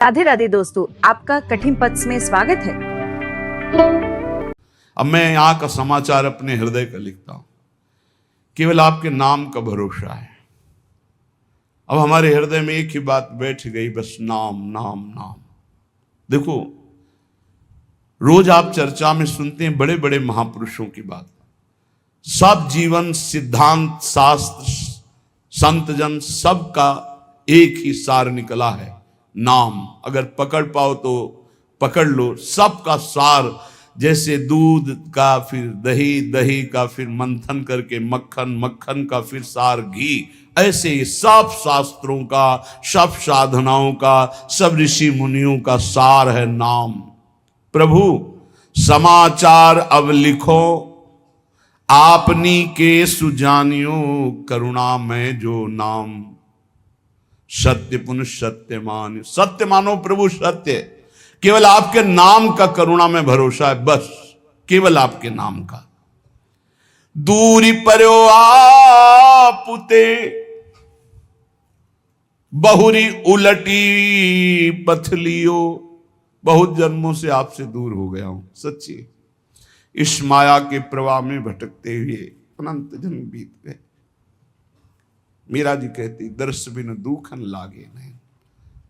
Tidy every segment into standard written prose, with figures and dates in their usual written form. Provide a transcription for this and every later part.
राधे राधे दोस्तों, आपका कठिन पथ में स्वागत है। अब मैं यहाँ का समाचार अपने हृदय का लिखता हूं, केवल आपके नाम का भरोसा है। अब हमारे हृदय में एक ही बात बैठ गई, बस नाम नाम नाम। देखो, रोज आप चर्चा में सुनते हैं बड़े बड़े महापुरुषों की बात, सब जीवन सिद्धांत शास्त्र संत जन सबका एक ही सार निकला है, नाम। अगर पकड़ पाओ तो पकड़ लो, सबका सार। जैसे दूध का फिर दही, दही का फिर मंथन करके मक्खन, मक्खन का फिर सार घी, ऐसे ही सब शास्त्रों का, सब साधनाओं का, सब ऋषि मुनियों का सार है नाम। प्रभु समाचार अब लिखो, आपनी के सुजानियो, करुणा में जो नाम। सत्य पुनः सत्य मान, सत्य मानो प्रभु सत्य। केवल आपके नाम का करुणा में भरोसा है, बस केवल आपके नाम का। दूरी पर्यो आपुते, बहुरी उलटी पथलियो। बहुत जन्मों से आपसे दूर हो गया हूं, सच्ची। इस माया के प्रवाह में भटकते हुए अनंत जन्म बीत गए। मीरा जी कहती, दर्श बिन दूखन लागे नहीं,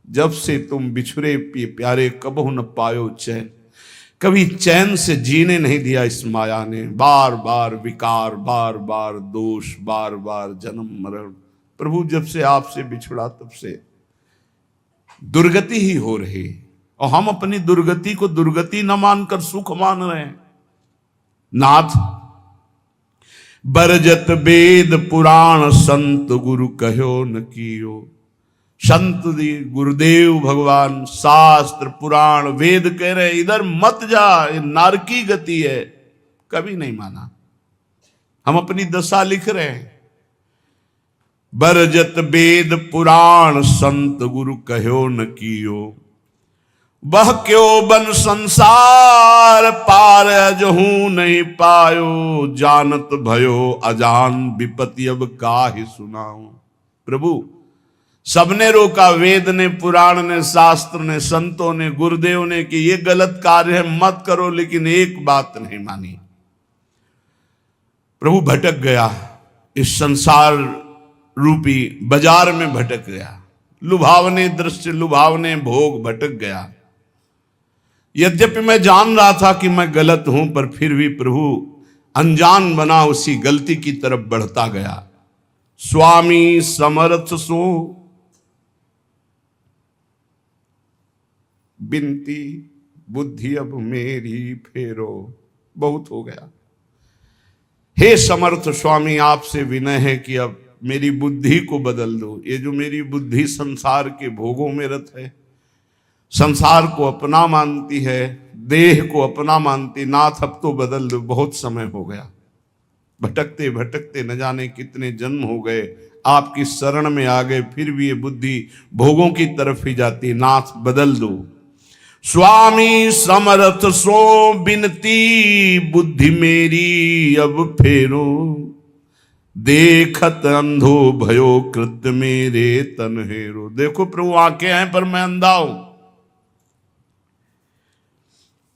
जब से तुम बिछुरे प्यारे कबहु न पायो चैन। कभी चैन से जीने नहीं दिया इस माया ने, बार बार विकार, बार बार दोष, बार बार जन्म मरण। प्रभु जब से आपसे बिछुड़ा तब से दुर्गति ही हो रही, और हम अपनी दुर्गति को दुर्गति न मानकर सुख मान रहे हैं। नाथ बरजत वेद पुराण, संत गुरु कहो न कियो। संत गुरुदेव भगवान शास्त्र पुराण वेद कह रहे इधर मत जा, ये नारकी गति है, कभी नहीं माना। हम अपनी दशा लिख रहे हैं। बरजत वेद पुराण, संत गुरु कहो न कियो। वह क्यों बन संसार पार, अजहू नहीं पायो। जानत भयो अजान, विपत्ति अब काहे सुनाऊं। प्रभु सबने रोका, वेद ने, पुराण ने, शास्त्र ने, संतों ने, गुरुदेव ने कि ये गलत कार्य है, मत करो, लेकिन एक बात नहीं मानी। प्रभु भटक गया, इस संसार रूपी बाजार में भटक गया, लुभावने दृश्य, लुभावने भोग, भटक गया। यद्यपि मैं जान रहा था कि मैं गलत हूं, पर फिर भी प्रभु अनजान बना उसी गलती की तरफ बढ़ता गया। स्वामी समर्थ सो बिनती, बुद्धि अब मेरी फेरो। बहुत हो गया, हे समर्थ स्वामी, आपसे विनय है कि अब मेरी बुद्धि को बदल दो। ये जो मेरी बुद्धि संसार के भोगों में रत है, संसार को अपना मानती है, देह को अपना मानती, नाथ अब तो बदल दो, बहुत समय हो गया। भटकते भटकते न जाने कितने जन्म हो गए, आपकी शरण में आ गए, फिर भी ये बुद्धि भोगों की तरफ ही जाती। नाथ बदल दो। स्वामी समर्थ सो बिनती, बुद्धि मेरी अब फेरो। देखत अंधो भयो कृत्य मेरे तन हेरो। देखो प्रभु आंखें हैं पर मैं अंधा हूं,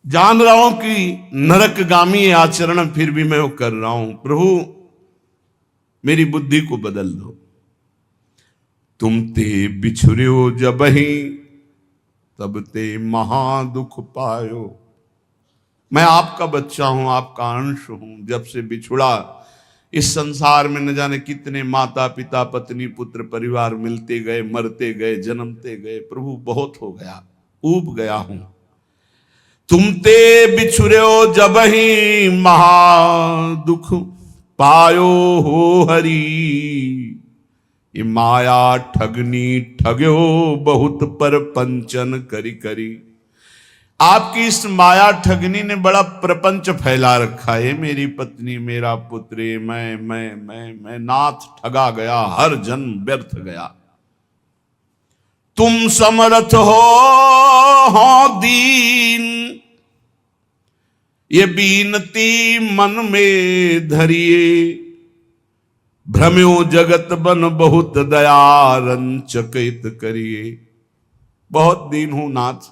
जान रहा हूं कि नरकगामी आचरण फिर भी मैं वो कर रहा हूं। प्रभु मेरी बुद्धि को बदल दो। तुम ते बिछुर्यो जबहि, तब ते महा दुख पायो। मैं आपका बच्चा हूं, आपका अंश हूं। जब से बिछुड़ा, इस संसार में न जाने कितने माता पिता, पत्नी, पुत्र, परिवार मिलते गए, मरते गए, जन्मते गए। प्रभु बहुत हो गया, ऊब गया हूं। तुम ते बिछुर्यो जबहि, महा दुख पायो हो हरि। ये माया ठगनी ठग्यो, बहुत पर पंचन करी करी। आपकी इस माया ठगनी ने बड़ा प्रपंच फैला रखा है। मेरी पत्नी, मेरा पुत्र, मैं नाथ ठगा गया, हर जन्म व्यर्थ गया। तुम समर्थ हो दीन, ये बीनती मन में धरिए। भ्रम्यो जगत बन बहुत दया रंचकित करिए। बहुत दीन हूं नाथ,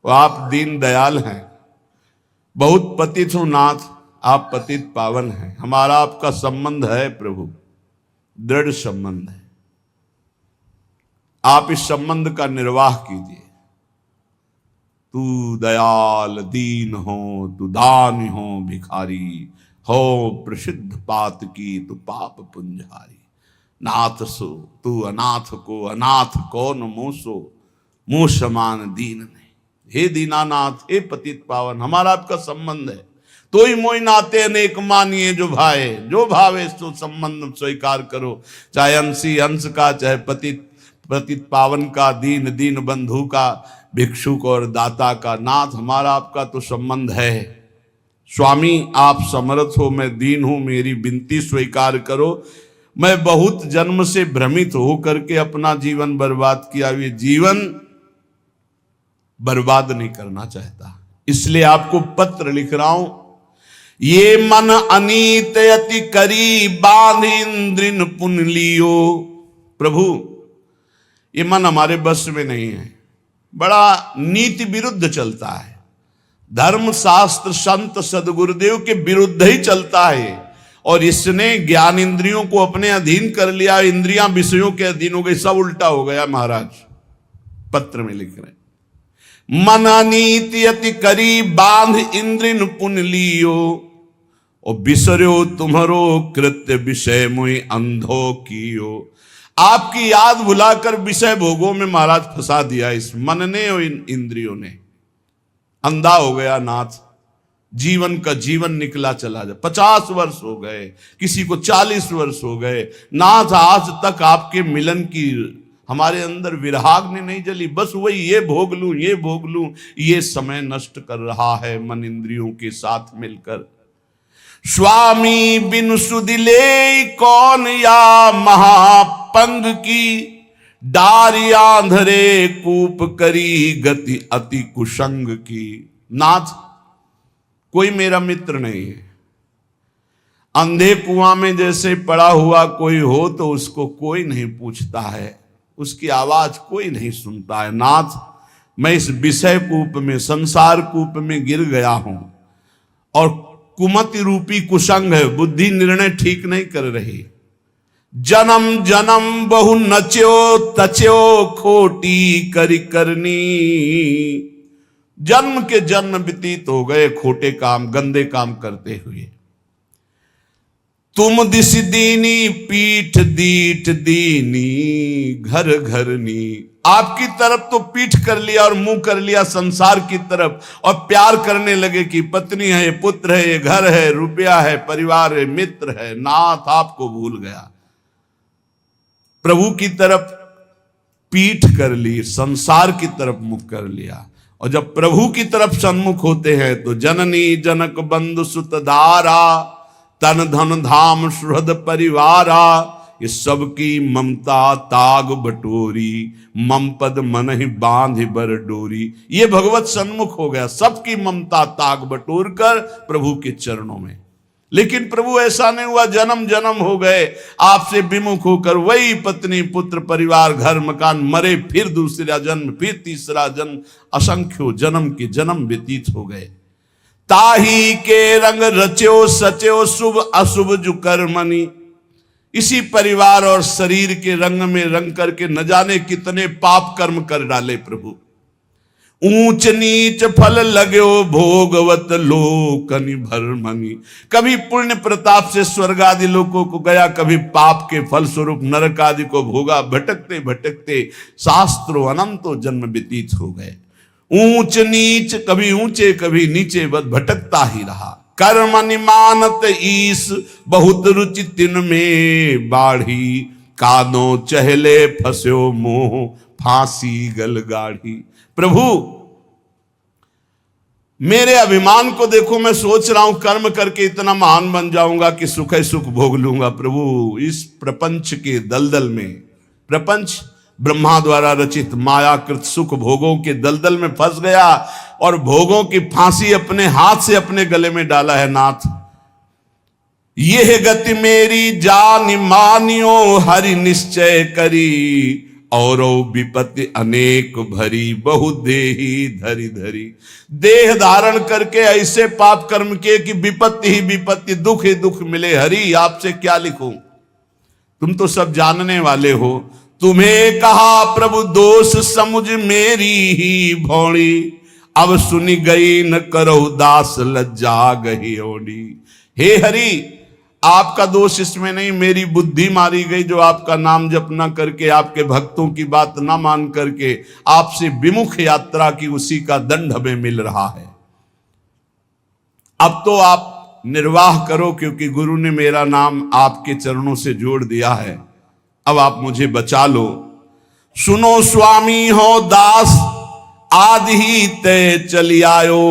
और आप दीन दयाल हैं। बहुत पतित हूं नाथ, आप पतित पावन हैं। हमारा आपका संबंध है प्रभु, दृढ़ संबंध है। आप इस संबंध का निर्वाह कीजिए। तू दयाल दीन हो, तू दानी हो भिखारी, हो प्रसिद्ध पात की तू पाप पुंजारी। नाथ सो तू अनाथ को, अनाथ कौन मोसो, मुँह समान दीन नहीं। हे दीनानाथ, हे पतित पावन, हमारा आपका संबंध है। तो ही मोई नाते अनेक मानिए जो भाए, जो भावे सो संबंध स्वीकार करो। चाहे अंशी अंश का, चाहे पतित पावन का, दीन दीन बंधु का, भिक्षुक और दाता का। नाथ, हमारा आपका तो संबंध है। स्वामी, आप समर्थ हो, मैं दीन हूं, मेरी विनती स्वीकार करो। मैं बहुत जन्म से भ्रमित होकर के अपना जीवन बर्बाद किया, ये जीवन बर्बाद नहीं करना चाहता, इसलिए आपको पत्र लिख रहा हूं। ये मन अनीत अति करी, बांध इंद्रिन पुन लियो। प्रभु, ये मन हमारे बस में नहीं है, बड़ा नीति विरुद्ध चलता है, धर्म शास्त्र संत सदगुरुदेव के विरुद्ध ही चलता है। और इसने ज्ञान इंद्रियों को अपने अधीन कर लिया, इंद्रियां विषयों के अधीन हो गई, सब उल्टा हो गया। महाराज पत्र में लिख रहे, मन अनीति अति करी, बांध इंद्रिन पुन लियो, और बिसरो तुम्हारो कृत्य विषय मुई अंधो कियो। आपकी याद भुलाकर विषय भोगों में महाराज फंसा दिया इस मन ने और इन इंद्रियों ने। अंधा हो गया नाथ, जीवन का जीवन निकला चला जाए। 50 वर्ष हो गए, किसी को 40 वर्ष हो गए नाथ, आज तक आपके मिलन की हमारे अंदर विराग ने नहीं जली। बस वही ये भोग लूं, ये भोग लूं, ये समय नष्ट कर रहा है मन इंद्रियों के साथ मिलकर। स्वामी बिन सुदिले कौन या महापंग की, डारिया आंधरे कूप करी गति अति कुसंग की। नाथ, कोई मेरा मित्र नहीं है। अंधे कुआं में जैसे पड़ा हुआ कोई हो तो उसको कोई नहीं पूछता है, उसकी आवाज कोई नहीं सुनता है। नाथ, मैं इस विषय कूप में, संसार कूप में गिर गया हूं, और कुमति रूपी कुसंग है, बुद्धि निर्णय ठीक नहीं कर रही। जन्म जन्म बहु नच्यो तच्यो खोटी करी करनी। जन्म के जन्म व्यतीत हो गए खोटे काम, गंदे काम करते हुए। तुम दिस दीनी पीठ दीठ दीनी घर घरनी। आपकी तरफ तो पीठ कर लिया और मुंह कर लिया संसार की तरफ, और प्यार करने लगे कि पत्नी है, पुत्र है, ये घर है, रुपया है, परिवार है, मित्र है। नाथ, आपको भूल गया। प्रभु की तरफ पीठ कर ली, संसार की तरफ मुख कर लिया। और जब प्रभु की तरफ सन्मुख होते हैं तो जननी जनक बंधु सुत धारा, तन धन धाम सुहृद परिवारा। ये सबकी ममता ताग बटोरी, मम पद मन ही बांध बर डोरी। ये भगवत सन्मुख हो गया, सबकी ममता ताग बटोर कर प्रभु के चरणों में। लेकिन प्रभु ऐसा नहीं हुआ, जन्म जन्म हो गए आपसे विमुख होकर, वही पत्नी पुत्र परिवार घर मकान, मरे फिर दूसरा जन्म, फिर तीसरा जन्म, असंख्यो जन्म के जन्म व्यतीत हो गए। ताही के रंग रच्यो सच्यो शुभ अशुभ जु कर्मनि। इसी परिवार और शरीर के रंग में रंग करके न जाने कितने पाप कर्म कर डाले प्रभु। ऊंच नीच फल लगो भोगवत लोकनि भरमनि। कभी पुण्य प्रताप से स्वर्ग आदि लोकों को गया, कभी पाप के फल स्वरूप नरक आदि को भोगा। भटकते भटकते शास्त्रों अनंतों जन्म व्यतीत हो गए। ऊंच नीच, कभी ऊंचे कभी नीचे, बस भटकता ही रहा। कर्म निमानत ईस बहुत रुचि तिन में बाढ़ी। कादो चहले फस्यो मोह फांसी गल गाढ़ी। प्रभु, मेरे अभिमान को देखो, मैं सोच रहा हूं कर्म करके इतना महान बन जाऊंगा कि सुख ही सुख भोग लूंगा। प्रभु, इस प्रपंच के दलदल में, प्रपंच ब्रह्मा द्वारा रचित मायाकृत सुख भोगों के दलदल में फंस गया और भोगों की फांसी अपने हाथ से अपने गले में डाला है। नाथ, यह गति मेरी जान मानियो हरि निश्चय करी। और विपत्ति अनेक भरी, बहु देही धरी धरी। देह धारण करके ऐसे पाप कर्म किए कि विपत्ति ही विपत्ति, दुख ही दुख मिले। हरि आपसे क्या लिखूं, तुम तो सब जानने वाले हो। तुम्हें कहा प्रभु दोष समुझ मेरी ही भौड़ी, अब सुनी गई न करो दास लज्जा गही ओडी। हे हरि, आपका दोष इसमें नहीं, मेरी बुद्धि मारी गई जो आपका नाम जप न करके, आपके भक्तों की बात ना मान करके आपसे विमुख यात्रा की, उसी का दंड हमें मिल रहा है। अब तो आप निर्वाह करो, क्योंकि गुरु ने मेरा नाम आपके चरणों से जोड़ दिया है। अब आप मुझे बचा लो। सुनो स्वामी हो दास, आदि ही तय चली आयो,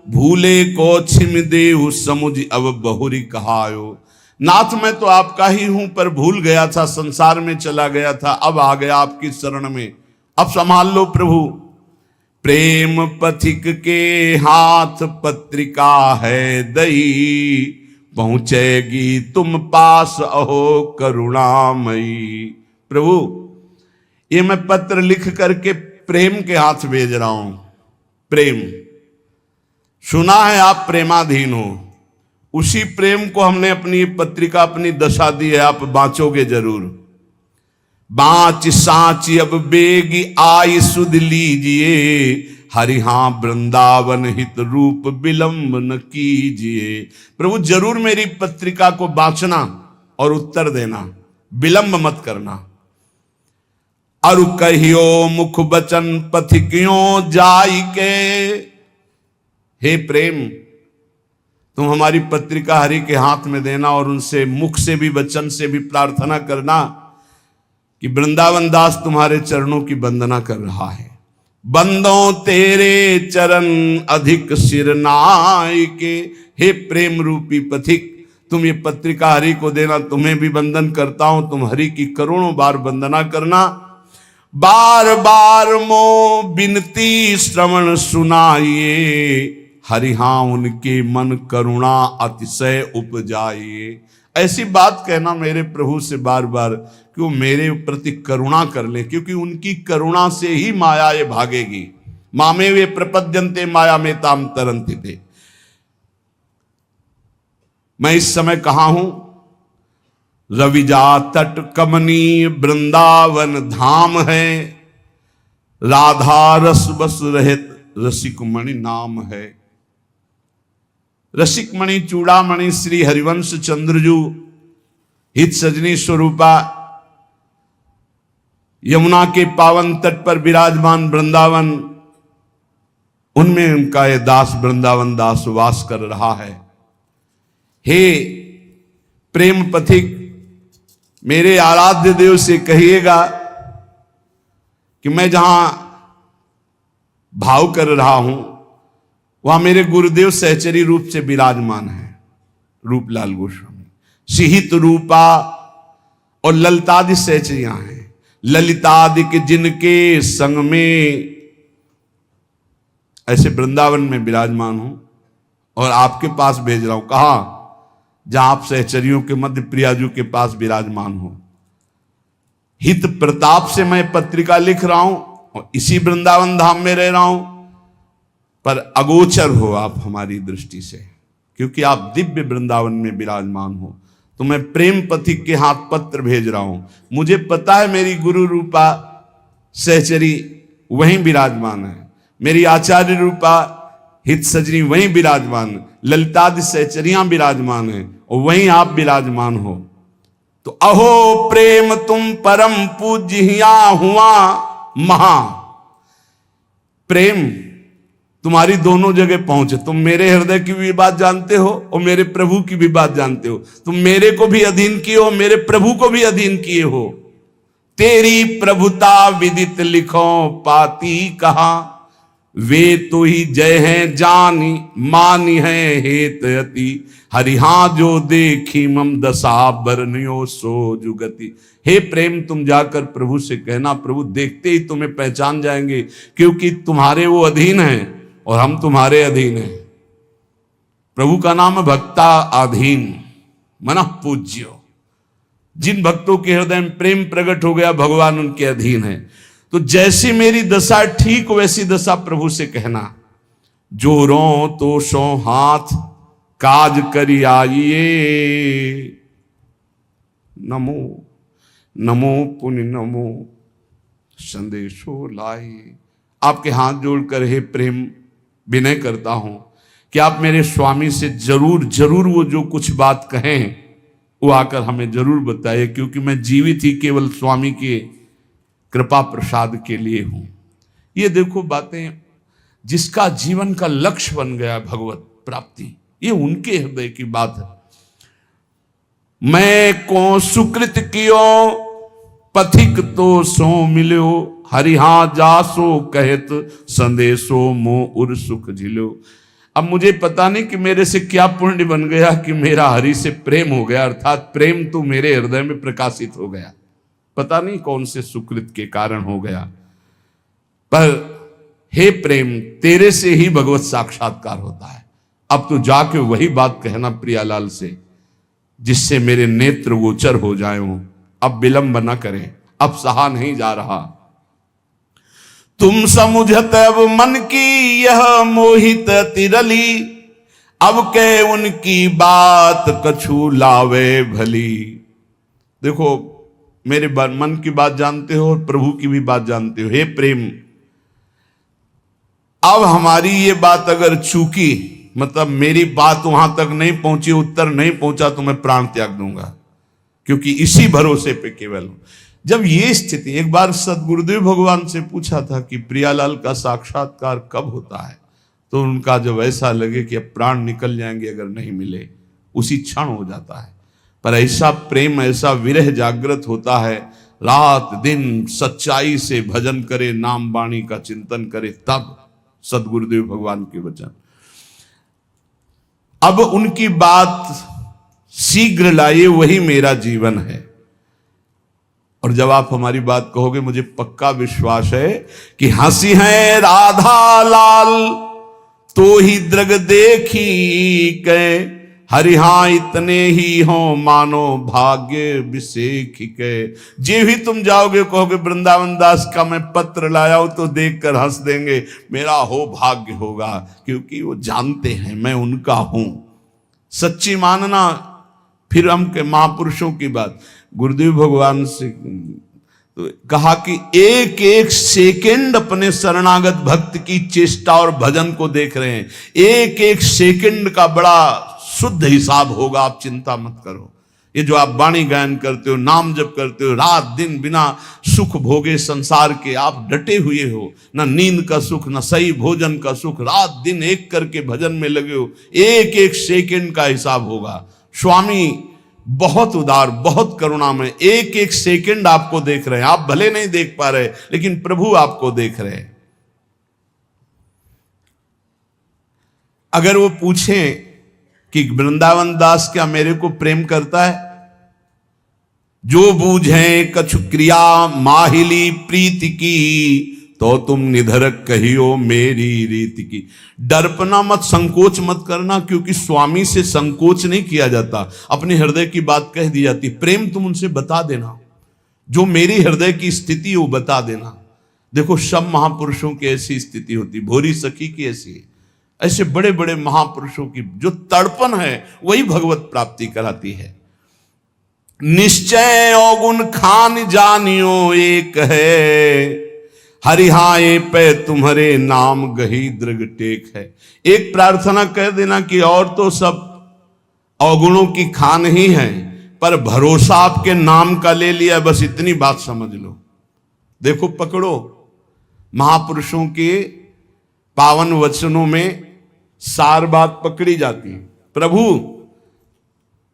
भूले को छिम देहु समुझ अब बहुरी कहायो। नाथ मैं तो आपका ही हूं, पर भूल गया था, संसार में चला गया था, अब आ गया आपकी शरण में, अब संभाल लो प्रभु। प्रेम पथिक के हाथ पत्रिका है दई, पहुंचेगी तुम पास अहो करुणामयी। प्रभु ये मैं पत्र लिख करके प्रेम के हाथ भेज रहा हूं। प्रेम, सुना है आप प्रेमाधीन हो, उसी प्रेम को हमने अपनी पत्रिका, अपनी दशा दी है, आप बांचोगे जरूर। बाँच सांची अब बेगी आई सुध लीजिए, हरिहा वृंदावन हित रूप विलंब न कीजिए। प्रभु जरूर मेरी पत्रिका को बांचना और उत्तर देना, विलंब मत करना। अरु कहियो मुख बचन पथिकियों जाई के। हे प्रेम, तुम हमारी पत्रिका हरि के हाथ में देना और उनसे मुख से भी वचन से भी प्रार्थना करना कि वृंदावन दास तुम्हारे चरणों की वंदना कर रहा है। बंदों तेरे चरण अधिक सिरनाई के। हे प्रेम रूपी पथिक, तुम ये पत्रिका हरि को देना, तुम्हें भी वंदन करता हूं, तुम हरि की करोड़ों बार वंदना करना। बार बार मो बिनती श्रवण सुनाइए, हरिहा उनके मन करुणा अतिशय उपजाइए। ऐसी बात कहना मेरे प्रभु से बार बार कि वो मेरे प्रति करुणा कर ले, क्योंकि उनकी करुणा से ही माया ये भागेगी। मामे वे प्रपद्यन्ते माया में ताम तरंति थे। मैं इस समय कहां हूं? रविजा तट कमनीय वृंदावन धाम है, राधा रस बस रहित रसिक मणि नाम है। रसिक मणि चूड़ामणि श्री हरिवंश चंद्रजू हित सजनी स्वरूपा यमुना के पावन तट पर विराजमान वृंदावन, उनमें उनका ये दास वृंदावन दास वास कर रहा है। हे प्रेम पथिक, मेरे आराध्य देव से कहिएगा कि मैं जहां भाव कर रहा हूं वहां मेरे गुरुदेव सहचरी रूप से विराजमान है, रूपलाल गोस्वामी। सिहित रूपा और ललितादि सहचरियां हैं। ललितादि के जिनके संग में ऐसे वृंदावन में विराजमान हूं और आपके पास भेज रहा हूं। कहा? जहां आप सहचरियों के मध्य प्रियाजू के पास विराजमान हो। हित प्रताप से मैं पत्रिका लिख रहा हूं और इसी वृंदावन धाम में रह रहा हूं, पर अगोचर हो आप हमारी दृष्टि से, क्योंकि आप दिव्य वृंदावन में विराजमान हो। तो मैं प्रेम पथिक के हाथ पत्र भेज रहा हूं। मुझे पता है मेरी गुरु रूपा सहचरी वहीं विराजमान है, मेरी आचार्य रूपा हित सजनी वहीं विराजमान, ललितादि सहचरियां विराजमान है और वहीं आप विराजमान हो। तो अहो प्रेम तुम परम पूज्या हुआ महा। प्रेम तुम्हारी दोनों जगह पहुंचे। तुम मेरे हृदय की भी बात जानते हो और मेरे प्रभु की भी बात जानते हो। तुम मेरे को भी अधीन किए हो, मेरे प्रभु को भी अधीन किए हो। तेरी प्रभुता विदित लिखो पाती कहा, वे तो ही जय हैं जानी मानी है हेतयति। हरिहा जो देखी मम दशा बरनियो सो जुगति। हे प्रेम, तुम जाकर प्रभु से कहना, प्रभु देखते ही तुम्हें पहचान जाएंगे, क्योंकि तुम्हारे वो अधीन हैं और हम तुम्हारे अधीन हैं। प्रभु का नाम भक्ता अधीन मन पूज्यो। जिन भक्तों के हृदय में प्रेम प्रकट हो गया, भगवान उनके अधीन है। तो जैसी मेरी दशा ठीक वैसी दशा प्रभु से कहना, जो रो तो सो हाथ काज करी आइए, नमो नमो पुण्य नमो संदेशो लाई। आपके हाथ जोड़कर हे प्रेम विनय करता हूं कि आप मेरे स्वामी से जरूर जरूर वो जो कुछ बात कहें वो आकर हमें जरूर बताइए, क्योंकि मैं जीवित ही केवल स्वामी के कृपा प्रसाद के लिए हूं। ये देखो बातें, जिसका जीवन का लक्ष्य बन गया भगवत प्राप्ति, ये उनके हृदय की बात है। मैं को सुकृत कियो पथिक तो सो मिलो, हरिहा जासो कहत संदेशो मो उर सुख झिलो। अब मुझे पता नहीं कि मेरे से क्या पुण्य बन गया कि मेरा हरि से प्रेम हो गया, अर्थात प्रेम तो मेरे हृदय में प्रकाशित हो गया। पता नहीं कौन से सुकृत के कारण हो गया, पर हे प्रेम, तेरे से ही भगवत साक्षात्कार होता है। अब तो जाके वही बात कहना प्रियालाल से, जिससे मेरे नेत्र गोचर हो जाए। अब विलंब न करें, अब सहा नहीं जा रहा। तुम समुझत अब मन की यह मोहित तिरली, अब के उनकी बात कछु लावे भली। देखो, मेरे मन की बात जानते हो और प्रभु की भी बात जानते हो। हे प्रेम, अब हमारी ये बात अगर चूकी, मतलब मेरी बात वहां तक नहीं पहुंची, उत्तर नहीं पहुंचा, तो मैं प्राण त्याग दूंगा, क्योंकि इसी भरोसे पे केवल हूं। जब ये स्थिति, एक बार सदगुरुदेव भगवान से पूछा था कि प्रियालाल का साक्षात्कार कब होता है, तो उनका जब ऐसा लगे कि अब प्राण निकल जाएंगे अगर नहीं मिले, उसी क्षण हो जाता है। पर ऐसा प्रेम, ऐसा विरह जागृत होता है, रात दिन सच्चाई से भजन करे, नाम वाणी का चिंतन करे, तब सदगुरुदेव भगवान के वचन। अब उनकी बात शीघ्र लाइए, वही मेरा जीवन है। और जब आप हमारी बात कहोगे, मुझे पक्का विश्वास है कि हंसी है राधा लाल तो ही दृग देखी के, हरिहा इतने ही हो मानो भाग्य विशेख के। जे भी तुम जाओगे कहोगे वृंदावन दास का मैं पत्र लाया हूं, तो देखकर हंस देंगे, मेरा हो भाग्य होगा, क्योंकि वो जानते हैं मैं उनका हूं। सच्ची मानना। फिर हम के महापुरुषों की बात, गुरुदेव भगवान से तो कहा कि एक एक सेकंड अपने शरणागत भक्त की चेष्टा और भजन को देख रहे हैं। एक एक सेकंड का बड़ा शुद्ध हिसाब होगा, आप चिंता मत करो। ये जो आप वाणी गायन करते हो, नाम जप करते हो, रात दिन बिना सुख भोगे संसार के आप डटे हुए हो, ना नींद का सुख, ना सही भोजन का सुख, रात दिन एक करके भजन में लगे हो, एक एक सेकंड का हिसाब होगा। स्वामी बहुत उदार, बहुत करुणामय, एक एक सेकंड आपको देख रहे हैं। आप भले नहीं देख पा रहे, लेकिन प्रभु आपको देख रहे हैं। अगर वो पूछें कि वृंदावन दास क्या मेरे को प्रेम करता है, जो बूझे कछु क्रिया माहिली प्रीति की, तो तुम निधरक कहियो मेरी रीति की। डरपना मत, संकोच मत करना, क्योंकि स्वामी से संकोच नहीं किया जाता, अपने हृदय की बात कह दी जाती। प्रेम तुम उनसे बता देना, जो मेरी हृदय की स्थिति वो बता देना। देखो, सब महापुरुषों की ऐसी स्थिति होती, भोरी सखी की ऐसी है। ऐसे बड़े बड़े महापुरुषों की जो तड़पन है, वही भगवत प्राप्ति कराती है। निश्चय अवगुण खान जानियो एक है, हरिहाए पे तुम्हारे नाम गही दृग टेक है। एक प्रार्थना कह देना कि और तो सब अवगुणों की खान ही है, पर भरोसा आपके नाम का ले लिया, बस इतनी बात समझ लो। देखो, पकड़ो, महापुरुषों के पावन वचनों में सार बात पकड़ी जाती है। प्रभु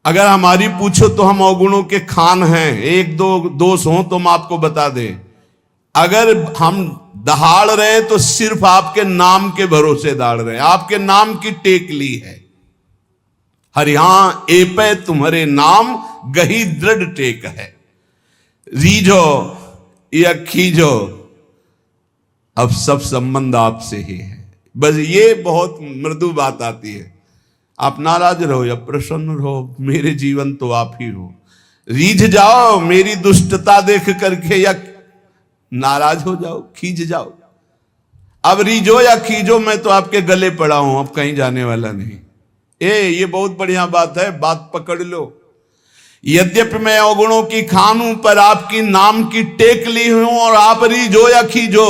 अगर हमारी पूछो तो हम अवगुणों के खान हैं, एक दो दोष हो तो हम आपको बता दें। अगर हम दहाड़ रहे तो सिर्फ आपके नाम के भरोसे दाड़ रहे हैं, आपके नाम की टेक ली है। हरिहा एपे तुम्हारे नाम गही दृढ़ टेक है। रीझो या खींचो, अब सब संबंध आपसे ही है। बस ये बहुत मृदु बात आती है। आप नाराज रहो या प्रसन्न रहो, मेरे जीवन तो आप ही हो। रीझ जाओ मेरी दुष्टता देख करके, या नाराज हो जाओ, खींच जाओ। अब रीझो या खींचो, मैं तो आपके गले पड़ा हूं, अब कहीं जाने वाला नहीं। ये बहुत बढ़िया बात है, बात पकड़ लो। यद्यपि मैं अवगुणों की खान हूं, पर आपकी नाम की टेक ली हूं, और आप रीझो या खींचो,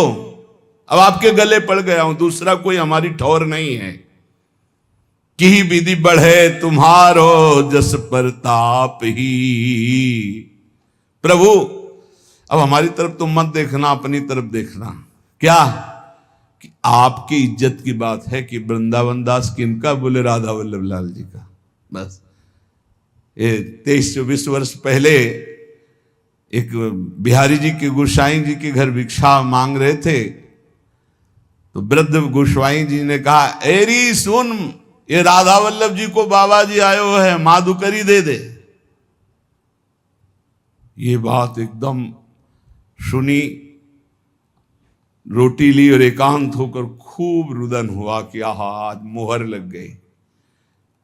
अब आपके गले पड़ गया हूं। दूसरा कोई हमारी ठौर नहीं है। की विधि बढ़े तुम्हारो जस प्रताप ही। प्रभु अब हमारी तरफ तुम मत देखना, अपनी तरफ देखना। क्या कि आपकी इज्जत की बात है कि वृंदावन दास किनका? बोले राधा वल्लभ लाल जी का। बस ये 23-24 वर्ष पहले एक बिहारी जी के गोसाई जी के घर भिक्षा मांग रहे थे, तो वृद्ध गोस्वाई जी ने कहा, एरी सुन, ये राधा वल्लभ जी को बाबा जी आयो है, माधुकरी दे दे। ये बात एकदम सुनी, रोटी ली और एकांत होकर खूब रुदन हुआ कि आहा, आज मोहर लग गई।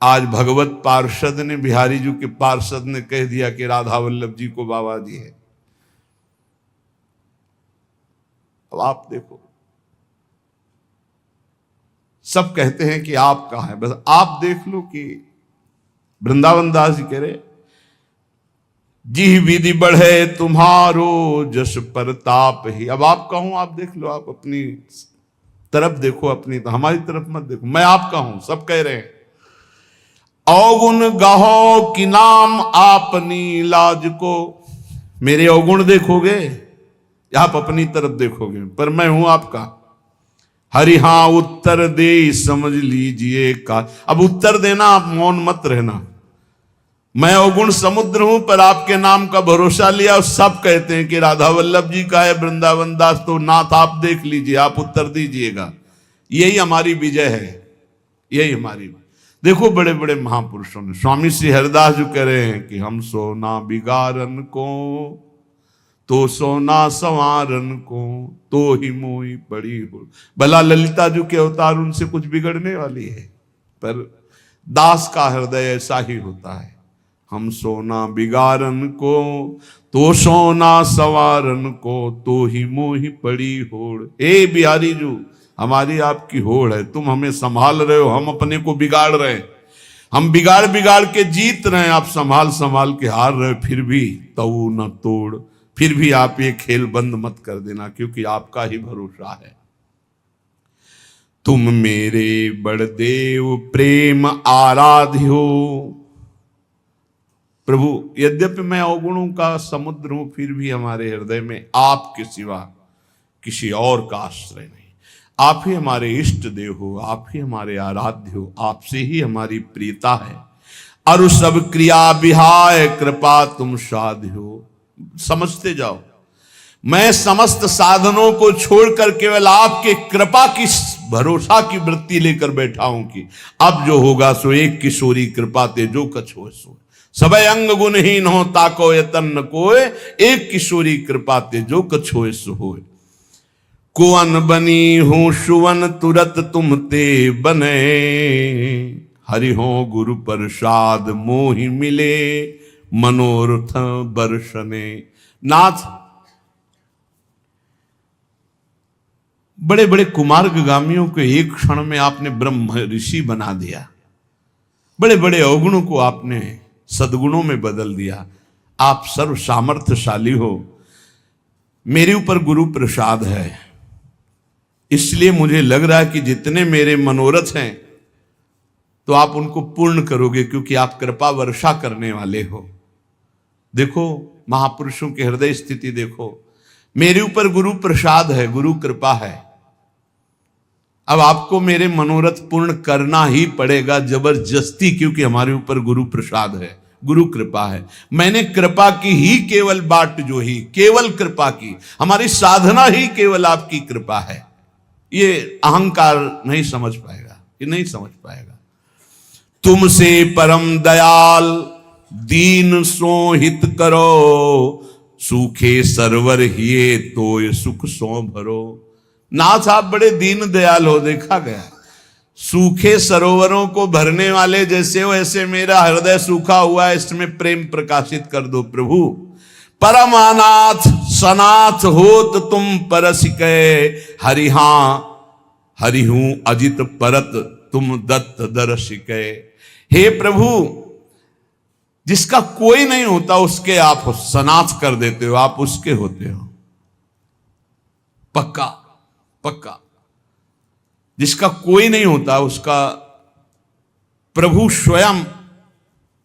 आज भगवत पार्षद ने, बिहारी जी के पार्षद ने कह दिया कि राधा वल्लभ जी को बाबा जी है। अब आप देखो, सब कहते हैं कि आपका है, बस आप देख लो कि वृंदावन दास जी कह रहे, जी विधि बढ़े तुम्हारो जस प्रताप ही। अब आप कहूं, आप देख लो, आप अपनी तरफ देखो, अपनी तो हमारी तरफ मत देखो। मैं आपका हूं, सब कह रहे हैं। अवगुण गाहो कि नाम आपनी लाज को। मेरे अवगुण देखोगे, आप अपनी तरफ देखोगे, पर मैं हूं आपका। हरि हां उत्तर दे समझ लीजिए का। अब उत्तर देना, आप मौन मत रहना। मैं अवगुण समुद्र हूं, पर आपके नाम का भरोसा लिया, और सब कहते हैं कि राधा वल्लभ जी का है वृंदावन दास, तो नाथ आप देख लीजिए, आप उत्तर दीजिएगा। यही हमारी विजय है, यही हमारी। देखो बड़े बड़े महापुरुषों ने, स्वामी श्री हरिदास जो कह रहे हैं कि हम सोना बिगाड़न को, तो सोना संवारन को, तो ही मोही पड़ी हो। भला ललिता जी के अवतार, उनसे कुछ बिगड़ने वाली है, पर दास का हृदय ऐसा ही होता है। हम सोना बिगाड़न को, तो सोना संवारन को, तो ही मोही पड़ी होड़। ए बिहारी जू, हमारी आपकी होड़ है, तुम हमें संभाल रहे हो, हम अपने को बिगाड़ रहे हैं। हम बिगाड़ बिगाड़ के जीत रहे हैं, आप संभाल संभाल के हार रहे हो। फिर भी तऊ न तोड़, फिर भी आप ये खेल बंद मत कर देना, क्योंकि आपका ही भरोसा है। तुम मेरे बड़देव प्रेम आराध्य हो। प्रभु यद्यपि मैं अवगुणों का समुद्र हूं, फिर भी हमारे हृदय में आपके सिवा किसी और का आश्रय नहीं। आप ही हमारे इष्ट देव हो, आप ही हमारे आराध्य हो, आपसे ही हमारी प्रियता है। अरु सब क्रिया विहाय कृपा तुम साध्य हो। समझते जाओ, मैं समस्त साधनों को छोड़कर केवल आपके कृपा की भरोसा की वृत्ति लेकर बैठा हूं कि अब जो होगा सो एक किशोरी कृपा ते जो कछ हो सो। सबे अंग गुणहीन हो ताको यतन न कोय, एक किशोरी कृपा ते जो कछ होए सो होए। कुवन बनी हूं सुवन तुरत तुम ते बने, हरि हो गुरु प्रसाद मोहि मिले, मनोरथ बरसने। नाथ बड़े बड़े कुमार्गामियों को एक क्षण में आपने ब्रह्म ऋषि बना दिया, बड़े बड़े अवगुणों को आपने सद्गुणों में बदल दिया। आप सर्व सामर्थ्यशाली हो, मेरे ऊपर गुरु प्रसाद है, इसलिए मुझे लग रहा है कि जितने मेरे मनोरथ हैं तो आप उनको पूर्ण करोगे, क्योंकि आप कृपा वर्षा करने वाले हो। देखो महापुरुषों की हृदय स्थिति देखो, मेरे ऊपर गुरु प्रसाद है, गुरु कृपा है। अब आपको मेरे मनोरथ पूर्ण करना ही पड़ेगा जबरदस्ती, क्योंकि हमारे ऊपर गुरु प्रसाद है, गुरु कृपा है। मैंने कृपा की ही केवल बाट जो ही, केवल कृपा की, हमारी साधना ही केवल आपकी कृपा है। ये अहंकार नहीं समझ पाएगा, ये नहीं समझ पाएगा। तुमसे परम दयाल दीन सो हित करो, सूखे सरवर हिये तो ये सुख सो भरो। नाथ आप बड़े दीन दयाल हो, देखा गया। सूखे सरोवरों को भरने वाले जैसे हो, ऐसे मेरा हृदय सूखा हुआ है, इसमें प्रेम प्रकाशित कर दो प्रभु। परमानाथ सनाथ होत तुम परसिकै, हरिहा हरिहूं अजित परत तुम दत्त दर्शिकै। हे प्रभु, जिसका कोई नहीं होता उसके आप सनाथ कर देते हो, आप उसके होते हो। पक्का पक्का। जिसका कोई नहीं होता उसका प्रभु स्वयं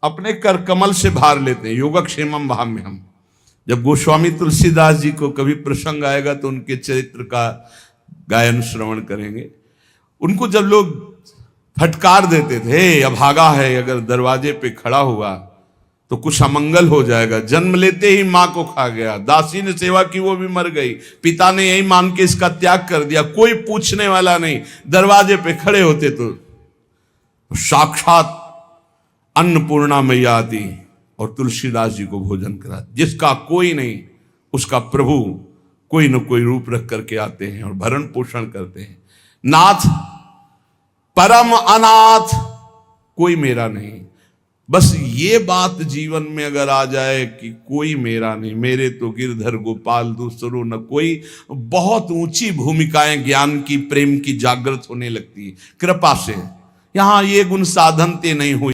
अपने कर कमल से भार लेते हैं। योगक्षेमम भाम्यहम। जब गोस्वामी तुलसीदास जी को कभी प्रसंग आएगा तो उनके चरित्र का गायन श्रवण करेंगे। उनको जब लोग फटकार देते थे, अभागा है, अगर दरवाजे पे खड़ा हुआ तो कुछ अमंगल हो जाएगा, जन्म लेते ही मां को खा गया, दासी ने सेवा की वो भी मर गई, पिता ने यही मान के इसका त्याग कर दिया, कोई पूछने वाला नहीं, दरवाजे पे खड़े होते तो साक्षात अन्नपूर्णा मैया आती और तुलसीदास जी को भोजन कराती। जिसका कोई नहीं उसका प्रभु कोई न कोई रूप रख करके आते हैं और भरण पोषण करते हैं। नाथ परम अनाथ, कोई मेरा नहीं। बस ये बात जीवन में अगर आ जाए कि कोई मेरा नहीं, मेरे तो गिरधर गोपाल दूसरो न कोई, बहुत ऊंची भूमिकाएं ज्ञान की प्रेम की जागृत होने लगती है कृपा से। यहां ये गुण साधनते नहीं हुई।